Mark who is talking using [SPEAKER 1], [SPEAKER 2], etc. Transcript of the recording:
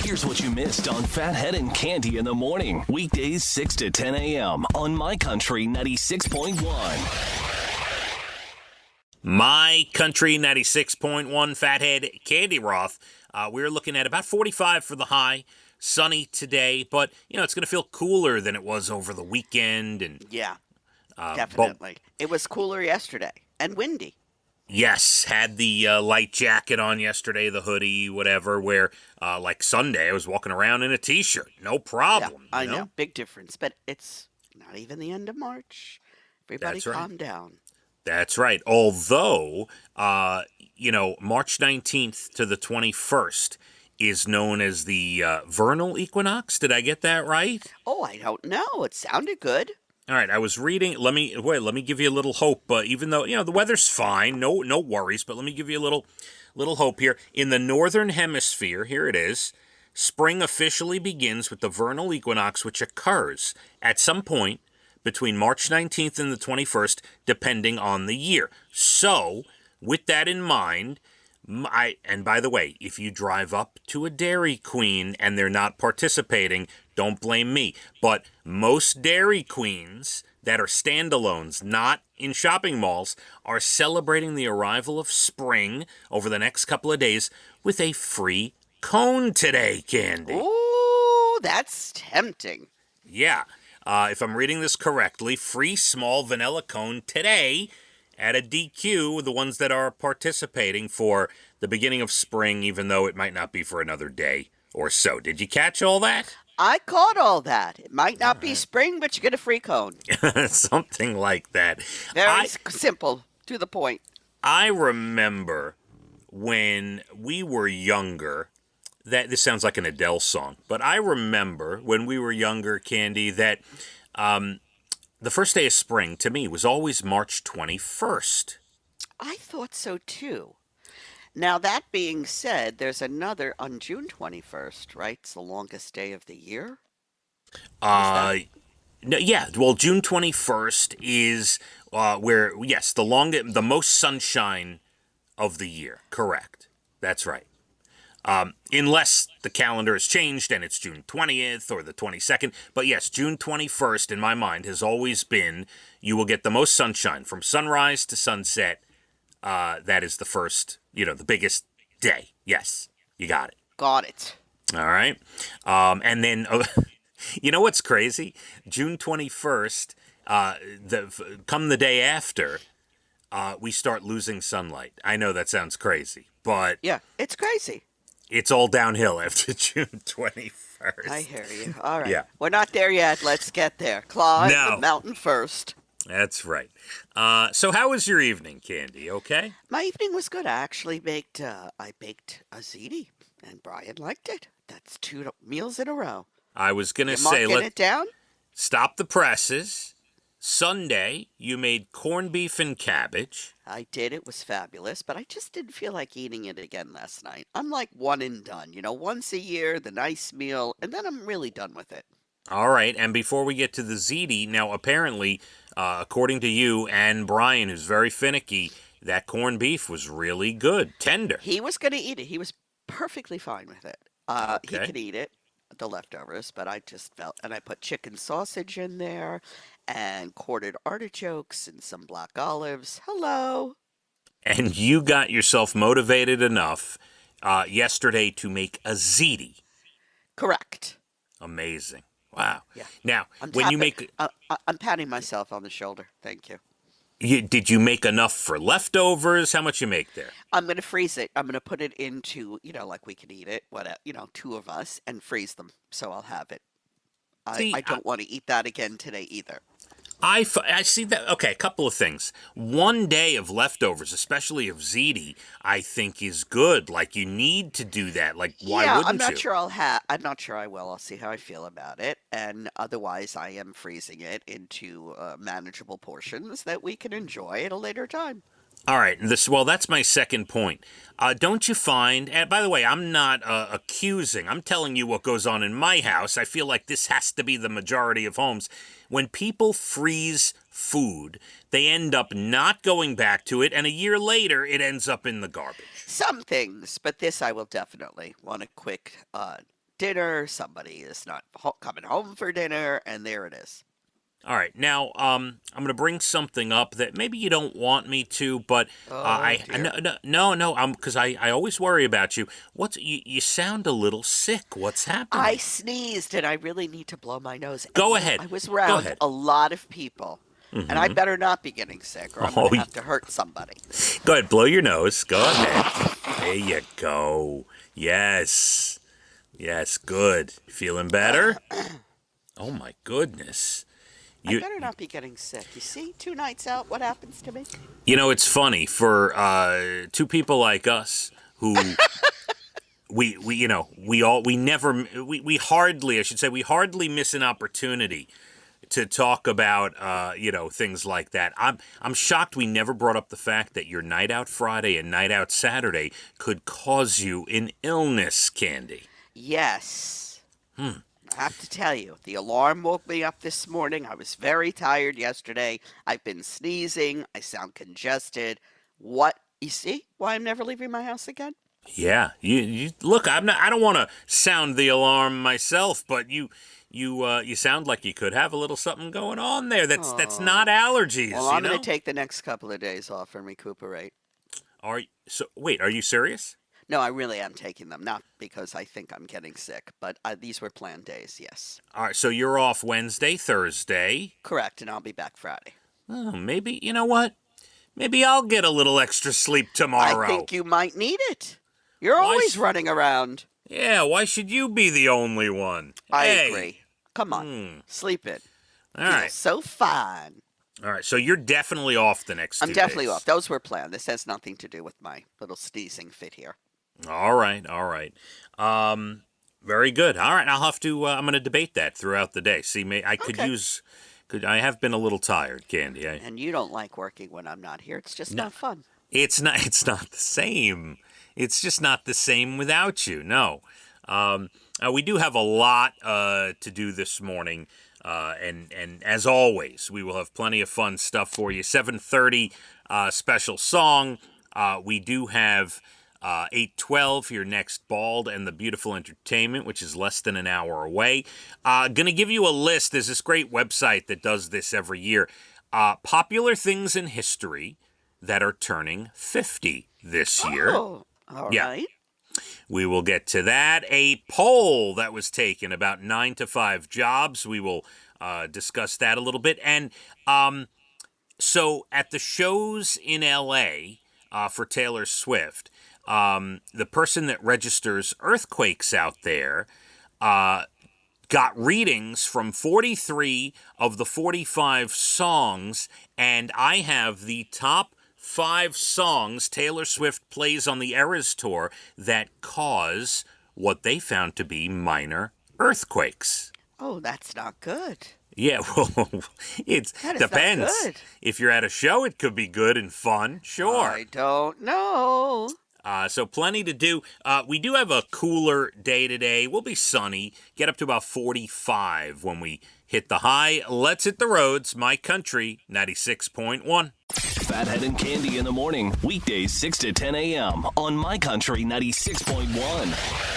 [SPEAKER 1] Here's what you missed on Phathead and Cande in the morning. Weekdays 6 to 10 a.m. on My Country 96.1.
[SPEAKER 2] My Country 96.1 Phathead, Cande Roth. We're looking at about 45 for the high. Sunny today, but, it's going to feel cooler than it was over the weekend. And
[SPEAKER 3] Yeah, definitely. It was cooler yesterday and windy.
[SPEAKER 2] Yes, had the light jacket on yesterday, the hoodie, whatever, where, like Sunday, I was walking around in a T-shirt. No problem.
[SPEAKER 3] Yeah, I know. Big difference, but it's not even the end of March. Everybody calm down.
[SPEAKER 2] That's right. Although, March 19th to the 21st is known as the vernal equinox. Did I get that right?
[SPEAKER 3] Oh, I don't know. It sounded good.
[SPEAKER 2] All right, I was reading. Let me give you a little hope. Even though the weather's fine, no worries. But let me give you a little hope here. In the northern hemisphere, here it is. Spring officially begins with the vernal equinox, which occurs at some point between March 19th and the 21st, depending on the year. So, with that in mind, and by the way, if you drive up to a Dairy Queen and they're not participating, don't blame me. But most Dairy Queens that are standalones, not in shopping malls, are celebrating the arrival of spring over the next couple of days with a free cone today, Cande.
[SPEAKER 3] Ooh, that's tempting.
[SPEAKER 2] Yeah. If I'm reading this correctly, free small vanilla cone today at a DQ, the ones that are participating for the beginning of spring, even though it might not be for another day or so. Did you catch all that?
[SPEAKER 3] I caught all that. It might not be spring, but you get a free cone.
[SPEAKER 2] Something like that.
[SPEAKER 3] Very simple, to the point.
[SPEAKER 2] I remember when we were younger, that this sounds like an Adele song, but I remember when we were younger, Cande, that the first day of spring, to me, was always March 21st.
[SPEAKER 3] I thought so, too. Now, that being said, there's another on June 21st, right? It's the longest day of the year.
[SPEAKER 2] No, yeah, well, June 21st is where, yes, the most sunshine of the year. Correct. That's right. Unless the calendar has changed and it's June 20th or the 22nd. But yes, June 21st, in my mind, has always been, you will get the most sunshine from sunrise to sunset. That is the first, the biggest day. Yes, you got it.
[SPEAKER 3] Got it.
[SPEAKER 2] All right. And then, you know what's crazy? June 21st, come the day after, we start losing sunlight. I know that sounds crazy, but...
[SPEAKER 3] Yeah, it's crazy.
[SPEAKER 2] It's all downhill after June 21st.
[SPEAKER 3] I hear you. All right.
[SPEAKER 2] Yeah.
[SPEAKER 3] We're not there yet. Let's get there. Climb the mountain first.
[SPEAKER 2] That's right. So how was your evening, Cande? Okay?
[SPEAKER 3] My evening was good. I actually baked a ziti, and Brian liked it. That's 2 meals in a row.
[SPEAKER 2] I was going to say,
[SPEAKER 3] let's it down.
[SPEAKER 2] Stop the presses. Sunday, you made corned beef and cabbage.
[SPEAKER 3] I did. It was fabulous, but I just didn't feel like eating it again last night. I'm like one and done. Once a year, the nice meal, and then I'm really done with it.
[SPEAKER 2] All right, and before we get to the ziti, now apparently, according to you and Brian, who's very finicky, that corned beef was really good, tender.
[SPEAKER 3] He was going to eat it. He was perfectly fine with it.
[SPEAKER 2] Okay.
[SPEAKER 3] He could eat it, the leftovers, but I just felt, and I put chicken sausage in there, and quartered artichokes and some black olives. Hello.
[SPEAKER 2] And you got yourself motivated enough yesterday to make a ziti.
[SPEAKER 3] Correct.
[SPEAKER 2] Amazing. Wow.
[SPEAKER 3] Yeah.
[SPEAKER 2] Now,
[SPEAKER 3] I'm patting myself on the shoulder. Thank you.
[SPEAKER 2] Did you make enough for leftovers? How much you make there?
[SPEAKER 3] I'm going to freeze it. I'm going to put it into, like we could eat it, 2 of us, and freeze them. So I'll have it. I don't want to eat that again today either.
[SPEAKER 2] I see that. Okay, a couple of things. One day of leftovers, especially of ziti, I think is good. Like, you need to do that. Like, why wouldn't you?
[SPEAKER 3] I'm not sure I will. I'll see how I feel about it. And otherwise, I am freezing it into manageable portions that we can enjoy at a later time.
[SPEAKER 2] All right. That's my second point. Don't you find, and by the way, I'm not accusing, I'm telling you what goes on in my house. I feel like this has to be the majority of homes. When people freeze food, they end up not going back to it, and a year later, it ends up in the garbage.
[SPEAKER 3] Some things, but this I will definitely want a quick dinner, somebody is not coming home for dinner, and there it is.
[SPEAKER 2] All right, now I'm going to bring something up that maybe you don't want me to, but
[SPEAKER 3] Oh, dear.
[SPEAKER 2] no, because I always worry about you. You sound a little sick. What's
[SPEAKER 3] I
[SPEAKER 2] happening?
[SPEAKER 3] sneezed, and I really need to blow my nose. And,
[SPEAKER 2] Go ahead.
[SPEAKER 3] I was
[SPEAKER 2] Go
[SPEAKER 3] around
[SPEAKER 2] ahead.
[SPEAKER 3] a lot of people, and I better not be getting sick, or I'm
[SPEAKER 2] Oh,
[SPEAKER 3] going to have to hurt somebody.
[SPEAKER 2] go ahead. Blow your nose. Go ahead. There you go. Yes. Yes. Good. Feeling better? Oh my goodness.
[SPEAKER 3] I
[SPEAKER 2] You
[SPEAKER 3] better not be getting sick. You see, 2 nights out, what happens to me?
[SPEAKER 2] it's funny for two people like us who we hardly, I should say, we hardly miss an opportunity to talk about things like that. I'm shocked we never brought up the fact that your night out Friday and night out Saturday could cause you an illness, Candy.
[SPEAKER 3] Yes. I have to tell you, the alarm woke me up this morning. I was very tired yesterday. I've been sneezing. I sound congested. What? You see why I'm never leaving my house again?
[SPEAKER 2] Yeah, you look. I'm not. I don't want to sound the alarm myself, but you sound like you could have a little something going on there. That's not
[SPEAKER 3] Oh.
[SPEAKER 2] allergies.
[SPEAKER 3] Well, I'm going to take the next couple of days off and recuperate.
[SPEAKER 2] Wait? Are you serious?
[SPEAKER 3] No, I really am taking them. Not because I think I'm getting sick, but these were planned days, yes.
[SPEAKER 2] All right. So you're off Wednesday, Thursday.
[SPEAKER 3] Correct, and I'll be back Friday.
[SPEAKER 2] Oh, maybe you know what? Maybe I'll get a little extra sleep
[SPEAKER 3] I
[SPEAKER 2] tomorrow.
[SPEAKER 3] think you might need it. You're
[SPEAKER 2] Why
[SPEAKER 3] always
[SPEAKER 2] sh-
[SPEAKER 3] running around.
[SPEAKER 2] Yeah. Why should you be the only one?
[SPEAKER 3] I
[SPEAKER 2] Hey.
[SPEAKER 3] agree. Come on, sleep in.
[SPEAKER 2] All
[SPEAKER 3] Feel
[SPEAKER 2] right.
[SPEAKER 3] so fine.
[SPEAKER 2] All right. So you're definitely off the next 2
[SPEAKER 3] I'm definitely
[SPEAKER 2] days.
[SPEAKER 3] off. Those were planned. This has nothing to do with my little sneezing fit here.
[SPEAKER 2] All right, all right. Very good. All right, I'll have to. I'm going to debate that throughout the day. See, I could
[SPEAKER 3] Okay.
[SPEAKER 2] use. I have been a little tired, Candy.
[SPEAKER 3] And you don't like working when I'm not here. It's just
[SPEAKER 2] No.
[SPEAKER 3] not fun.
[SPEAKER 2] It's not. It's not the same. It's just not the same without you. No. We do have a lot to do this morning, and as always, we will have plenty of fun stuff for you. 7:30 special song. We do have. 8:12, your next Bald and the Beautiful Entertainment, which is less than an hour away. Gonna give you a list. There's this great website that does this every year. Popular things in history that are turning 50 this year.
[SPEAKER 3] Oh, all
[SPEAKER 2] Yeah.
[SPEAKER 3] right.
[SPEAKER 2] We will get to that. A poll that was taken about 9 to 5 jobs. We will discuss that a little bit. And so at the shows in LA for Taylor Swift, the person that registers earthquakes out there got readings from 43 of the 45 songs, and I have the top 5 songs Taylor Swift plays on the Eras Tour that cause what they found to be minor earthquakes.
[SPEAKER 3] Oh, that's not good.
[SPEAKER 2] Yeah, well, it
[SPEAKER 3] That is
[SPEAKER 2] depends.
[SPEAKER 3] not good.
[SPEAKER 2] If you're at a show, it could be good and fun, sure.
[SPEAKER 3] I don't know.
[SPEAKER 2] So plenty to do. We do have a cooler day today. We'll be sunny. Get up to about 45 when we hit the high. Let's hit the roads. My Country 96.1.
[SPEAKER 1] Phathead and Candy in the morning. Weekdays 6 to 10 a.m. on My Country 96.1.